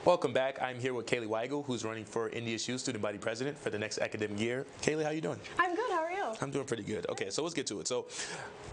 Welcome back. I'm here with Kaylee Weigel, who's running for NDSU Student Body President for the next academic year. Kaylee, how you doing? I'm good. How are you? I'm doing pretty good. Okay, so let's get to it. So,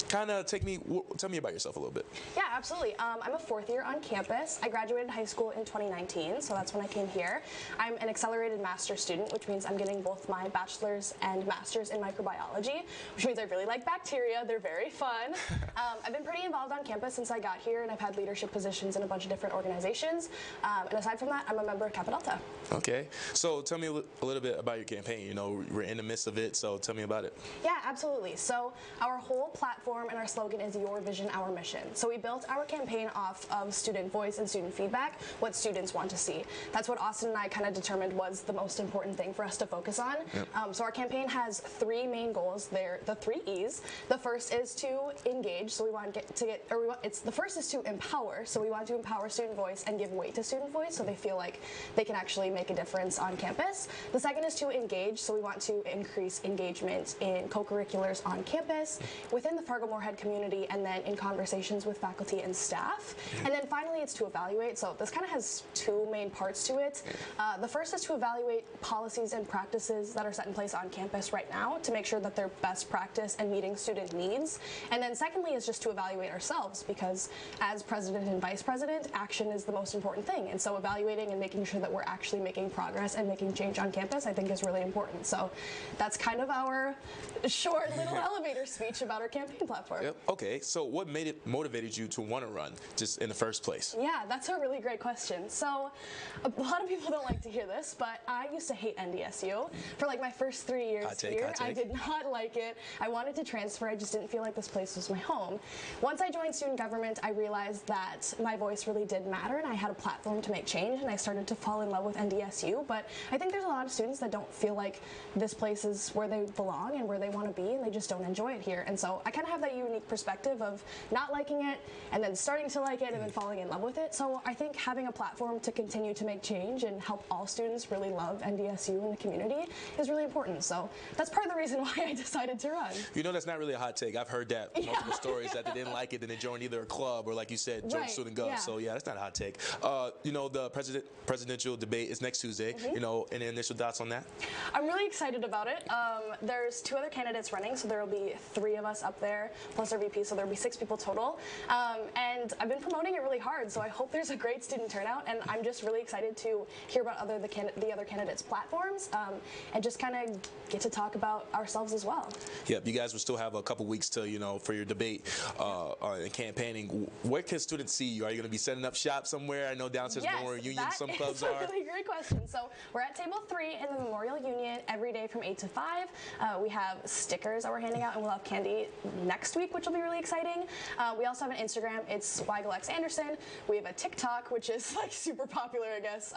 tell me about yourself a little bit. Yeah, absolutely. I'm a fourth year on campus. I graduated high school in 2019, so that's when I came here. I'm an accelerated master's student, which means I'm getting both my bachelor's and master's in microbiology, which means I really like bacteria. They're very fun. I've been pretty involved on campus since I got here, and I've had leadership positions in a bunch of different organizations. And aside from that, I'm a member of Kappa Delta. Okay, so tell me a little bit about your campaign. You know, we're in the midst of it, so tell me about it. Yeah, absolutely. So our whole platform and our slogan is your vision, our mission. So we built our campaign off of student voice and student feedback, what students want to see. That's what Austin and I kind of determined was the most important thing for us to focus on. Yep. So our campaign has three main goals. They're the 3 E's. The first is to engage. So we want the first is to empower. So we want to empower student voice and give weight to student voice so they feel like they can actually make a difference on campus. The second is to engage. So we want to increase engagement in co-curriculars on campus, within the Fargo-Moorhead community, and then in conversations with faculty and staff. And then finally, it's to evaluate. So this kind of has 2 main parts to it. The first is to evaluate policies and practices that are set in place on campus right now to make sure that they're best practice and meeting student needs. And then secondly is just to evaluate ourselves, because as president and vice president, action is the most important thing. And so evaluating and making sure that we're actually making progress and making change on campus, I think, is really important. So that's kind of our short little elevator speech about our campaign platform. Yep. Okay, so what motivated you to want to run just in the first place? Yeah, that's a really great question. So a lot of people don't like to hear this, but I used to hate NDSU. For like my first 3 years here, I did not like it. I wanted to transfer. I just didn't feel like this place was my home. Once I joined student government, I realized that my voice really did matter, and I had a platform to make change, and I started to fall in love with NDSU. But I think there's a lot of students that don't feel like this place is where they belong and where they want to be, and they just don't enjoy it here. And so I kind of have that unique perspective of not liking it and then starting to like it and then falling in love with it. So I think having a platform to continue to make change and help all students really love NDSU in the community is really important. So that's part of the reason why I decided to run. You know, that's not really a hot take. I've heard that multiple stories that they didn't like it and they joined either a club or, like you said, joined student gov. Yeah. So yeah, that's not a hot take. You know, the presidential debate is next Tuesday. You know, any initial thoughts on that? I'm really excited about it. There's 2 other candidates running, so there will be 3 of us up there plus our VP, so there will be 6 people total. And I've been promoting it really hard, so I hope there's a great student turnout, and I'm just really excited to hear about the other candidates' platforms and just kind of get to talk about ourselves as well. Yep, you guys will still have a couple weeks to, you know, for your debate and campaigning. Where can students see you? Are you going to be setting up shop somewhere? I know downstairs Memorial Union, some clubs are. That's a really great question. So we're at table 3 in the Memorial Union every day from 8 to 5. We have stickers that we're handing out, and we'll have candy next week, which will be really exciting. We also have an Instagram. It's WeigelX Anderson. We have a TikTok, which is like super popular, I guess.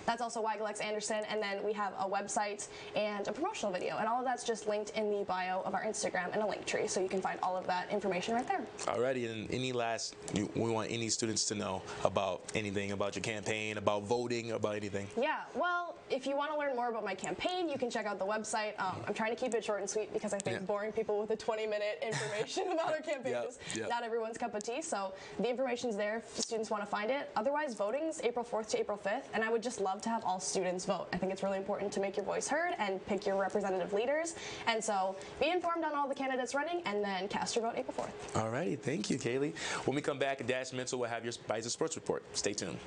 That's also WeigelX Anderson. And then we have a website and a promotional video. And all of that's just linked in the bio of our Instagram and a link tree. So you can find all of that information right there. Alrighty, and we want any students to know about anything about your campaign, about voting, about anything. Yeah, well, if you want to learn more about my campaign, you can check out the website. I'm trying to keep it short and sweet because I think boring people with a 20-minute information about our campaign is not everyone's cup of tea. So the information's there if students want to find it. Otherwise, voting's April 4th to April 5th, and I would just love to have all students vote. I think it's really important to make your voice heard and pick your representative leaders. And so be informed on all the candidates running, and then cast your vote April 4th. All righty, thank you, Kaylee. When we come back, Dash Mental will have your Bison Sports Report. Stay tuned.